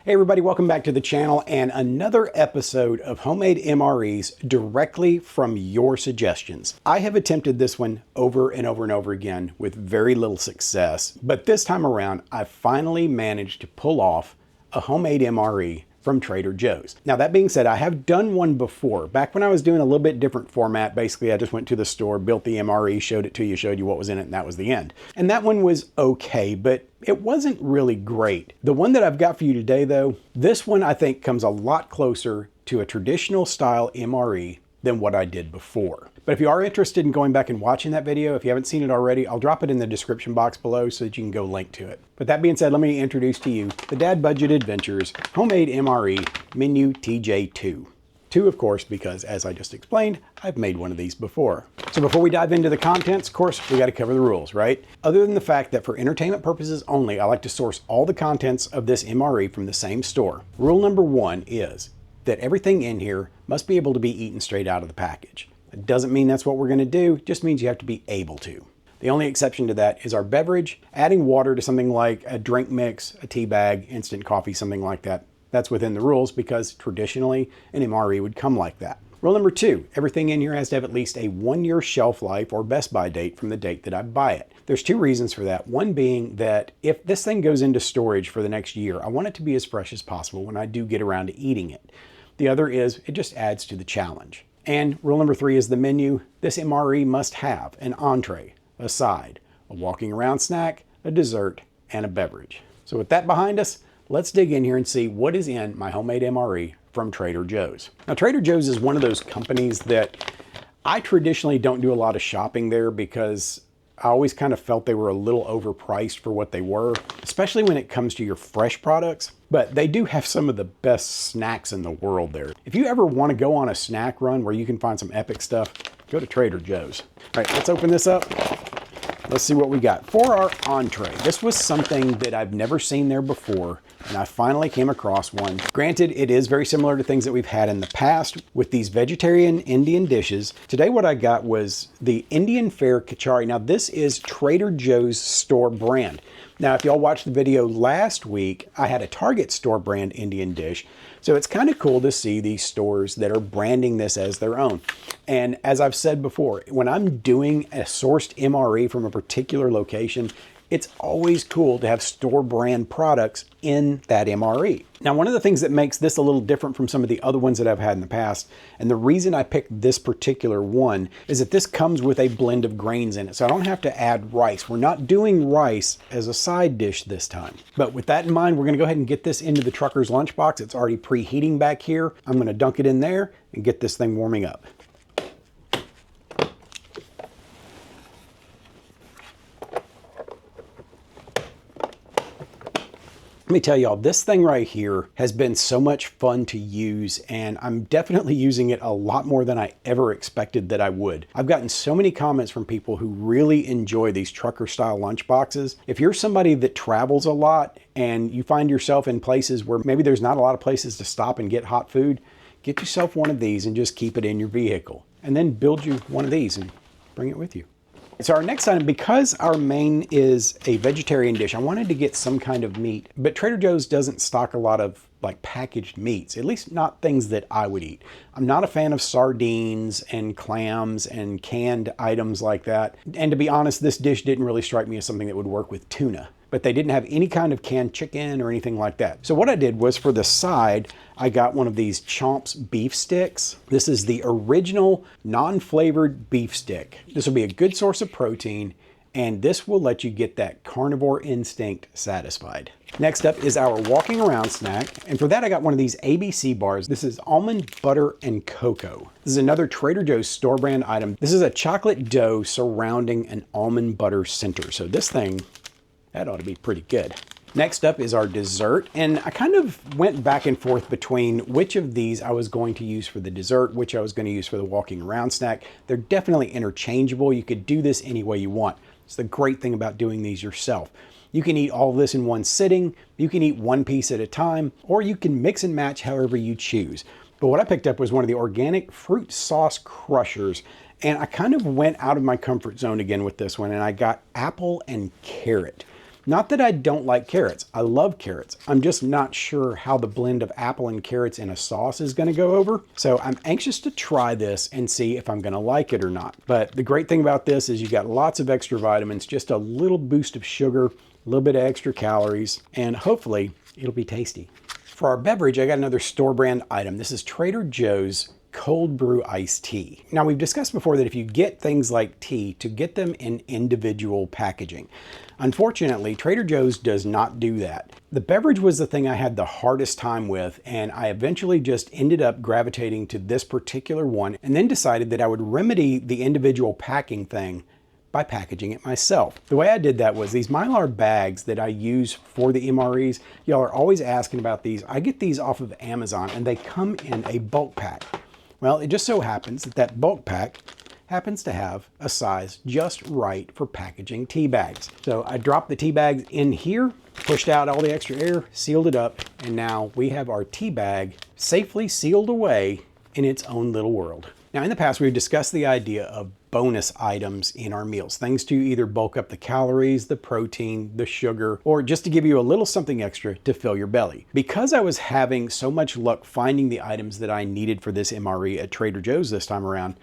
Hey everybody, welcome back to the channel and another episode of homemade MREs directly from your suggestions. I have attempted this one over and over and over again with very little success, but this time around I finally managed to pull off a homemade MRE from Trader Joe's. Now that being said, I have done one before. Back when I was doing a little bit different format, basically I just went to the store, built the MRE, showed it to you, showed you what was in it, and that was the end. And that one was okay, but it wasn't really great. The one that I've got for you today though, this one I think comes a lot closer to a traditional style MRE than what I did before. But if you are interested in going back and watching that video, if you haven't seen it already, I'll drop it in the description box below so that you can go link to it. But that being said, let me introduce to you the Dad Budget Adventures Homemade MRE Menu TJ2. 2, of course, because as I just explained, I've made one of these before. So before we dive into the contents, of course, we got to cover the rules, right? Other than the fact that for entertainment purposes only, I like to source all the contents of this MRE from the same store. Rule number 1 is that everything in here must be able to be eaten straight out of the package. It doesn't mean that's what we're going to do, it just means you have to be able to. The only exception to that is our beverage. Adding water to something like a drink mix, a tea bag, instant coffee, something like that, that's within the rules because traditionally an MRE would come like that. Rule number 2, everything in here has to have at least a 1-year shelf life or best by date from the date that I buy it. There's 2 reasons for that. One being that if this thing goes into storage for the next year, I want it to be as fresh as possible when I do get around to eating it. The other is it just adds to the challenge. And rule number 3 is the menu. This MRE must have an entree, a side, a walking around snack, a dessert, and a beverage. So with that behind us, let's dig in here and see what is in my homemade MRE from Trader Joe's. Now Trader Joe's is one of those companies that I traditionally don't do a lot of shopping there because I always kind of felt they were a little overpriced for what they were, especially when it comes to your fresh products. But they do have some of the best snacks in the world there. If you ever want to go on a snack run where you can find some epic stuff, go to Trader Joe's. All right, let's open this up. Let's see what we got. For our entree, this was something that I've never seen there before, and I finally came across one. Granted, it is very similar to things that we've had in the past with these vegetarian Indian dishes. Today what I got was the Indian Fare Kachari. Now this is Trader Joe's store brand. Now if y'all watched the video last week, I had a Target store brand Indian dish. So it's kind of cool to see these stores that are branding this as their own. And as I've said before, when I'm doing a sourced MRE from a particular location, it's always cool to have store brand products in that MRE. Now, one of the things that makes this a little different from some of the other ones that I've had in the past, and the reason I picked this particular one, is that this comes with a blend of grains in it. So I don't have to add rice. We're not doing rice as a side dish this time. But with that in mind, we're gonna go ahead and get this into the trucker's lunchbox. It's already preheating back here. I'm gonna dunk it in there and get this thing warming up. Let me tell y'all, this thing right here has been so much fun to use, and I'm definitely using it a lot more than I ever expected that I would. I've gotten so many comments from people who really enjoy these trucker style lunch boxes. If you're somebody that travels a lot and you find yourself in places where maybe there's not a lot of places to stop and get hot food, get yourself one of these and just keep it in your vehicle. And then build you one of these and bring it with you. So our next item, because our main is a vegetarian dish, I wanted to get some kind of meat, but Trader Joe's doesn't stock a lot of like packaged meats, at least not things that I would eat. I'm not a fan of sardines and clams and canned items like that. And to be honest, this dish didn't really strike me as something that would work with tuna, but they didn't have any kind of canned chicken or anything like that. So what I did was for the side, I got one of these Chomp's beef sticks. This is the original non-flavored beef stick. This will be a good source of protein, and this will let you get that carnivore instinct satisfied. Next up is our walking around snack. And for that, I got one of these ABC bars. This is almond butter and cocoa. This is another Trader Joe's store brand item. This is a chocolate dough surrounding an almond butter center. So this thing, that ought to be pretty good. Next up is our dessert, and I kind of went back and forth between which of these I was going to use for the dessert, which I was going to use for the walking around snack. They're definitely interchangeable. You could do this any way you want. It's the great thing about doing these yourself. You can eat all of this in one sitting, you can eat one piece at a time, or you can mix and match however you choose. But what I picked up was one of the organic fruit sauce crushers, and I kind of went out of my comfort zone again with this one, and I got apple and carrot. Not that I don't like carrots. I love carrots. I'm just not sure how the blend of apple and carrots in a sauce is going to go over. So I'm anxious to try this and see if I'm going to like it or not. But the great thing about this is you got lots of extra vitamins, just a little boost of sugar, a little bit of extra calories, and hopefully it'll be tasty. For our beverage, I got another store brand item. This is Trader Joe's cold brew iced tea. Now, we've discussed before that if you get things like tea, to get them in individual packaging. Unfortunately, Trader Joe's does not do that. The beverage was the thing I had the hardest time with, and I eventually just ended up gravitating to this particular one and then decided that I would remedy the individual packing thing by packaging it myself. The way I did that was these Mylar bags that I use for the MREs. Y'all are always asking about these. I get these off of Amazon and they come in a bulk pack. Well, it just so happens that that bulk pack happens to have a size just right for packaging tea bags. So I dropped the tea bags in here, pushed out all the extra air, sealed it up, and now we have our tea bag safely sealed away in its own little world. Now, in the past, we've discussed the idea of bonus items in our meals, things to either bulk up the calories, the protein, the sugar, or just to give you a little something extra to fill your belly. Because I was having so much luck finding the items that I needed for this MRE at Trader Joe's this time around,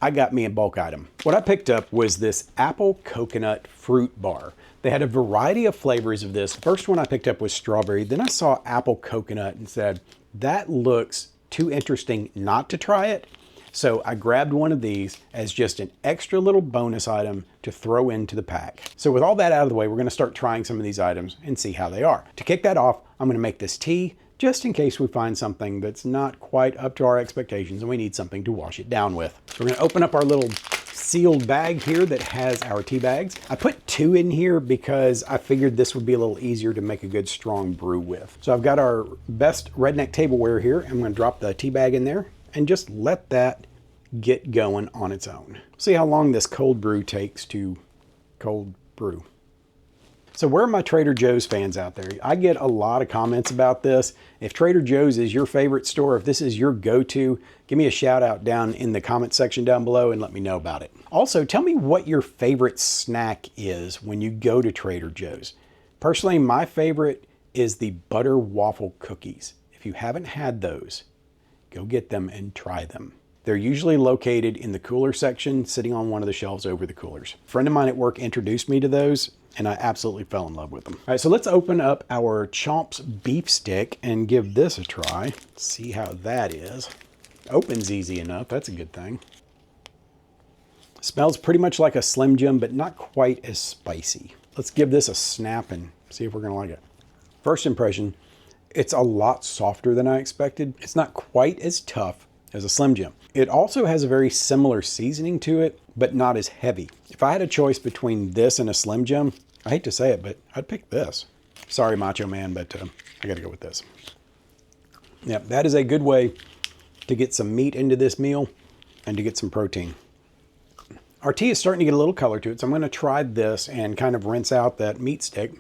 I got me a bulk item. What I picked up was this apple coconut fruit bar. They had a variety of flavors of this. First one I picked up was strawberry, then I saw apple coconut and said, that looks too interesting not to try it. So I grabbed one of these as just an extra little bonus item to throw into the pack. So with all that out of the way, we're going to start trying some of these items and see how they are. To kick that off, I'm going to make this tea just in case we find something that's not quite up to our expectations and we need something to wash it down with. So we're going to open up our little sealed bag here that has our tea bags. I put 2 in here because I figured this would be a little easier to make a good strong brew with. So I've got our best redneck tableware here. I'm going to drop the tea bag in there and just let that get going on its own. See how long this cold brew takes to cold brew. So where are my Trader Joe's fans out there? I get a lot of comments about this. If Trader Joe's is your favorite store, if this is your go-to, give me a shout out down in the comment section down below and let me know about it. Also, tell me what your favorite snack is when you go to Trader Joe's. Personally, my favorite is the butter waffle cookies. If you haven't had those, go get them and try them. They're usually located in the cooler section, sitting on one of the shelves over the coolers. A friend of mine at work introduced me to those, and I absolutely fell in love with them. All right, so let's open up our Chomps beef stick and give this a try. See how that is. Opens easy enough, that's a good thing. Smells pretty much like a Slim Jim, but not quite as spicy. Let's give this a snap and see if we're gonna like it. First impression, it's a lot softer than I expected. It's not quite as tough as a Slim Jim. It also has a very similar seasoning to it, but not as heavy. If I had a choice between this and a Slim Jim, I hate to say it, but I'd pick this. Sorry, Macho Man, but I gotta go with this. Yep, that is a good way to get some meat into this meal and to get some protein. Our tea is starting to get a little color to it, so I'm gonna try this and kind of rinse out that meat stick.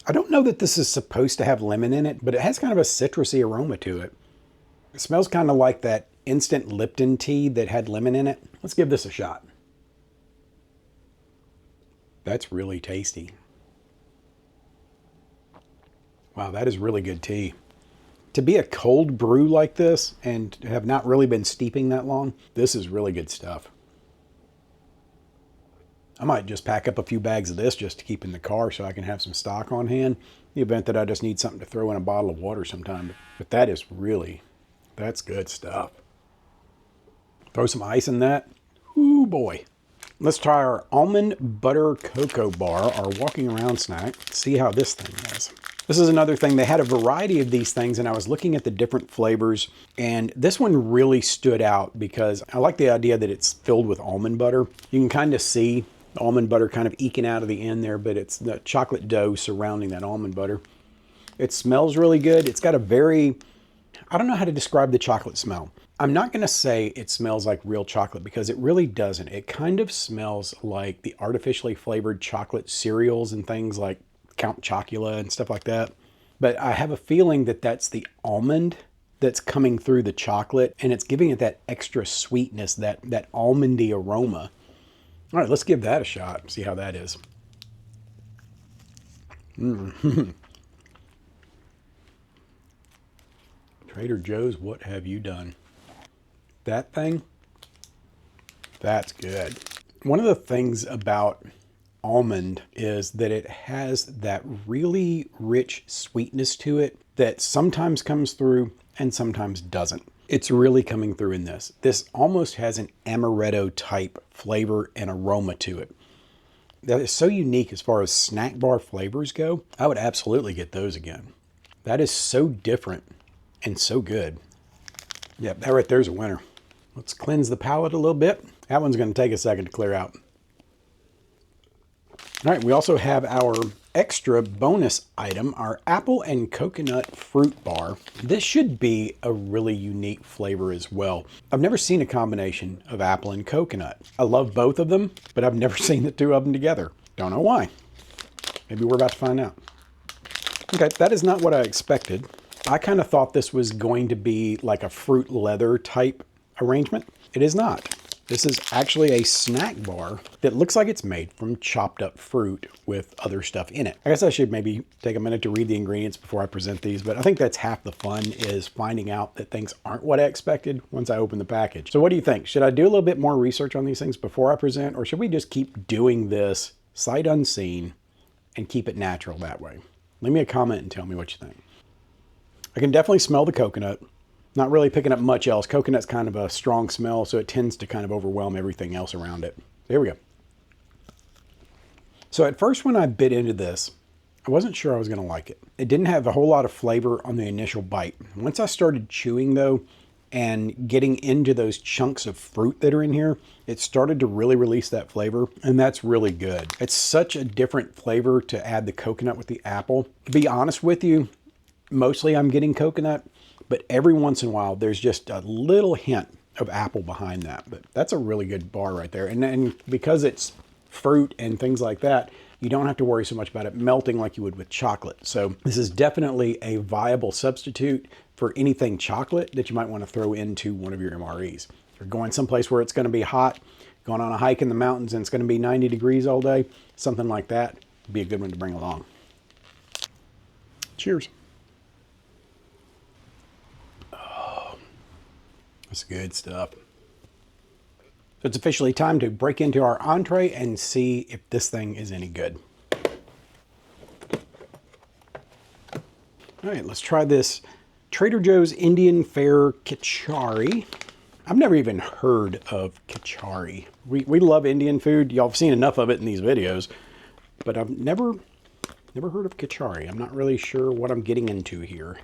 I don't know that this is supposed to have lemon in it, but it has kind of a citrusy aroma to it. It smells kind of like that instant Lipton tea that had lemon in it. Let's give this a shot. That's really tasty. Wow, that is really good tea. To be a cold brew like this and have not really been steeping that long, this is really good stuff. I might just pack up a few bags of this just to keep in the car so I can have some stock on hand in the event that I just need something to throw in a bottle of water sometime. But that is really, that's good stuff. Throw some ice in that. Ooh boy. Let's try our almond butter cocoa bar, our walking around snack. See how this thing is. This is another thing. They had a variety of these things and I was looking at the different flavors and this one really stood out because I like the idea that it's filled with almond butter. You can kind of see the almond butter kind of eking out of the end there, but it's the chocolate dough surrounding that almond butter. It smells really good. It's got a very, I don't know how to describe the chocolate smell. I'm not going to say it smells like real chocolate because it really doesn't. It kind of smells like the artificially flavored chocolate cereals and things like Count Chocula and stuff like that. But I have a feeling that that's the almond that's coming through the chocolate and it's giving it that extra sweetness, that almondy aroma. All right, let's give that a shot and see how that is. Trader Joe's, what have you done? That thing, that's good. One of the things about almond is that it has that really rich sweetness to it that sometimes comes through and sometimes doesn't. It's really coming through in this. This almost has an amaretto type flavor and aroma to it. That is so unique as far as snack bar flavors go. I would absolutely get those again. That is so different and so good. Yep, that right there's a winner. Let's cleanse the palate a little bit. That one's going to take a second to clear out. All right, we also have our extra bonus item, our apple and coconut fruit bar. This should be a really unique flavor as well. I've never seen a combination of apple and coconut. I love both of them, but I've never seen the two of them together. Don't know why. Maybe we're about to find out. Okay, that is not what I expected. I kind of thought this was going to be like a fruit leather type arrangement. It is not. This is actually a snack bar that looks like it's made from chopped up fruit with other stuff in it. I guess I should maybe take a minute to read the ingredients before I present these, but I think that's half the fun, is finding out that things aren't what I expected once I open the package. So what do you think? Should I do a little bit more research on these things before I present, or should we just keep doing this sight unseen and keep it natural that way? Leave me a comment and tell me what you think. I can definitely smell the coconut. Not really picking up much else. Coconut's kind of a strong smell, so it tends to kind of overwhelm everything else around it. Here we go. So at first when I bit into this, I wasn't sure I was going to like it. It didn't have a whole lot of flavor on the initial bite. Once I started chewing though, and getting into those chunks of fruit that are in here, it started to really release that flavor, and that's really good. It's such a different flavor to add the coconut with the apple. To be honest with you, mostly I'm getting coconut, but every once in a while, there's just a little hint of apple behind that. But that's a really good bar right there. And because it's fruit and things like that, you don't have to worry so much about it melting like you would with chocolate. So this is definitely a viable substitute for anything chocolate that you might want to throw into one of your MREs. If you're going someplace where it's going to be hot, going on a hike in the mountains and it's going to be 90 degrees all day, something like that would be a good one to bring along. Cheers. That's good stuff. So it's officially time to break into our entree and see if this thing is any good. All right, let's try this Trader Joe's Indian Fare Kachari. I've never even heard of kachari. We love Indian food. Y'all have seen enough of it in these videos, but I've never heard of kachari. I'm not really sure what I'm getting into here.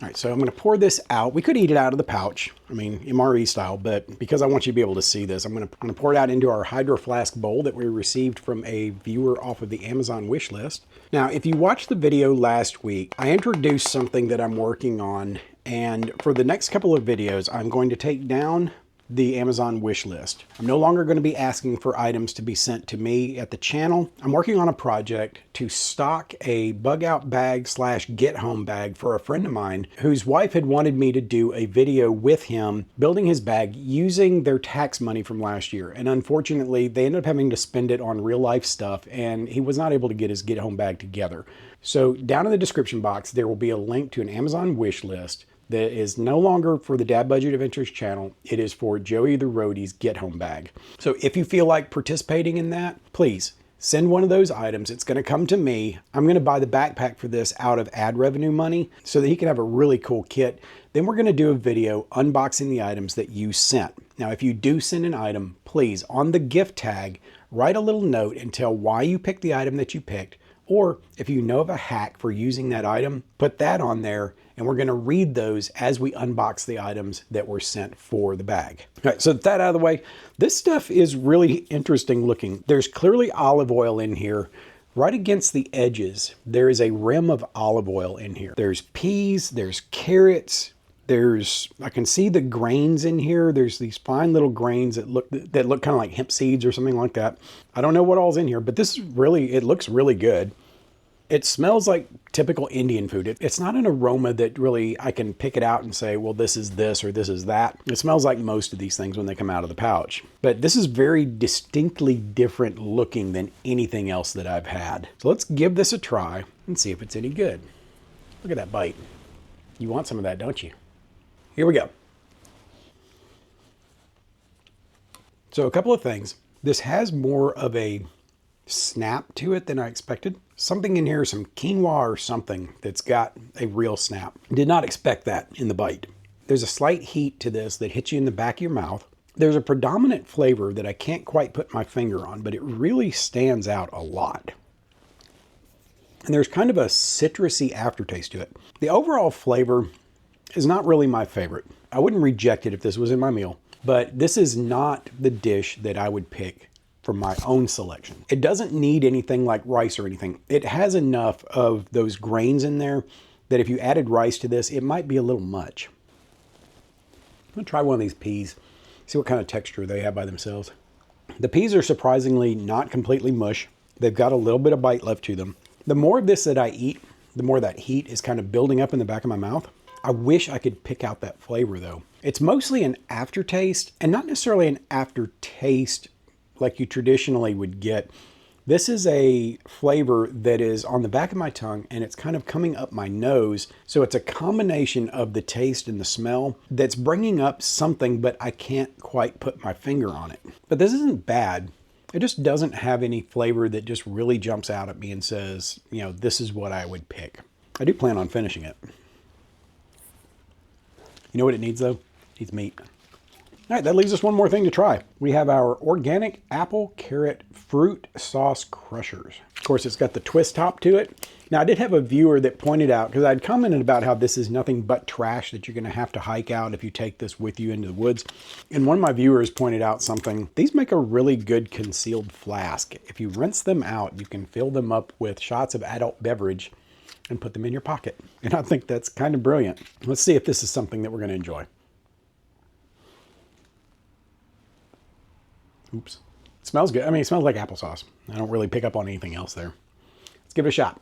All right, so I'm going to pour this out. We could eat it out of the pouch, I mean, MRE style, but because I want you to be able to see this, I'm going to pour it out into our Hydro Flask bowl that we received from a viewer off of the Amazon wish list. Now, if you watched the video last week, I introduced something that I'm working on, and for the next couple of videos, I'm going to take down the Amazon wish list. I'm no longer going to be asking for items to be sent to me at the channel. I'm working on a project to stock a bug out bag / get home bag for a friend of mine whose wife had wanted me to do a video with him building his bag using their tax money from last year. And unfortunately, they ended up having to spend it on real life stuff and he was not able to get his get home bag together. So down in the description box, there will be a link to an Amazon wish list that is no longer for the Dad Budget Adventures channel. It is for Joey the Roadie's get home bag. So if you feel like participating in that, please send one of those items. It's going to come to me. I'm going to buy the backpack for this out of ad revenue money so that he can have a really cool kit. Then we're going to do a video unboxing the items that you sent. Now, if you do send an item, please, on the gift tag, write a little note and tell why you picked the item that you picked. Or if you know of a hack for using that item, put that on there, and we're going to read those as we unbox the items that were sent for the bag. All right, so that out of the way, this stuff is really interesting looking. There's clearly olive oil in here. Right against the edges, there is a rim of olive oil in here. There's peas, there's carrots, I can see the grains in here. There's these fine little grains that look kind of like hemp seeds or something like that. I don't know what all's in here, but this is really, it looks really good. It smells like typical Indian food. It's not an aroma that really I can pick it out and say, well, this is this or this is that. It smells like most of these things when they come out of the pouch. But this is very distinctly different looking than anything else that I've had. So let's give this a try. and see if it's any good. Look at that bite. You want some of that, don't you? Here we go. So a couple of things. This has more of a snap to it than I expected. Something in here, some quinoa or something that's got a real snap. Did not expect that in the bite. There's a slight heat to this that hits you in the back of your mouth. There's a predominant flavor that I can't quite put my finger on, but it really stands out a lot. And there's kind of a citrusy aftertaste to it. The overall flavor is not really my favorite. I wouldn't reject it if this was in my meal, but this is not the dish that I would pick for my own selection. It doesn't need anything like rice or anything. It has enough of those grains in there that if you added rice to this, it might be a little much. I'm gonna try one of these peas, see what kind of texture they have by themselves. The peas are surprisingly not completely mush. They've got a little bit of bite left to them. The more of this that I eat, the more that heat is kind of building up in the back of my mouth. I wish I could pick out that flavor though. It's mostly an aftertaste and not necessarily an aftertaste like you traditionally would get. This is a flavor that is on the back of my tongue and it's kind of coming up my nose. So it's a combination of the taste and the smell that's bringing up something, but I can't quite put my finger on it. But this isn't bad. It just doesn't have any flavor that just really jumps out at me and says, you know, this is what I would pick. I do plan on finishing it. You know what it needs though? It needs meat. All right, that leaves us one more thing to try. We have our organic apple carrot fruit sauce crushers. Of course, it's got the twist top to it. Now, I did have a viewer that pointed out, because I'd commented about how this is nothing but trash that you're gonna have to hike out if you take this with you into the woods. And one of my viewers pointed out something. These make a really good concealed flask. If you rinse them out, you can fill them up with shots of adult beverage and put them in your pocket. And I think that's kind of brilliant. Let's see if this is something that we're gonna enjoy. Oops. It smells good. I mean, it smells like applesauce. I don't really pick up on anything else there. Let's give it a shot.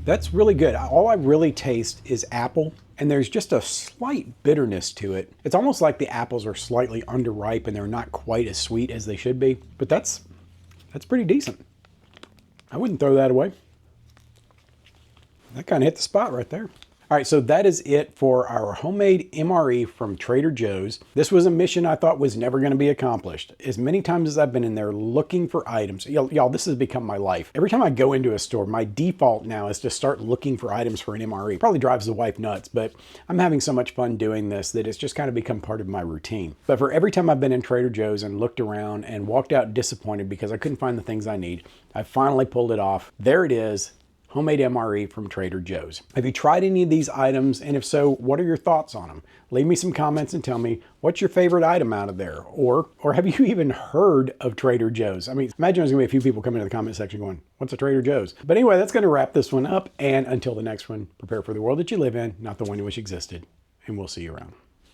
That's really good. All I really taste is apple, and there's just a slight bitterness to it. It's almost like the apples are slightly underripe and they're not quite as sweet as they should be, but that's pretty decent. I wouldn't throw that away. That kind of hit the spot right there. All right, so that is it for our homemade MRE from Trader Joe's. This was a mission I thought was never gonna be accomplished. As many times as I've been in there looking for items, y'all, this has become my life. Every time I go into a store, my default now is to start looking for items for an MRE. Probably drives the wife nuts, but I'm having so much fun doing this that it's just kind of become part of my routine. But for every time I've been in Trader Joe's and looked around and walked out disappointed because I couldn't find the things I need, I finally pulled it off. There it is. Homemade MRE from Trader Joe's. Have you tried any of these items? And if so, what are your thoughts on them? Leave me some comments and tell me what's your favorite item out of there? Or have you even heard of Trader Joe's? I mean, imagine there's gonna be a few people coming into the comment section going, what's a Trader Joe's? But anyway, that's gonna wrap this one up. And until the next one, prepare for the world that you live in, not the one you wish existed. And we'll see you around.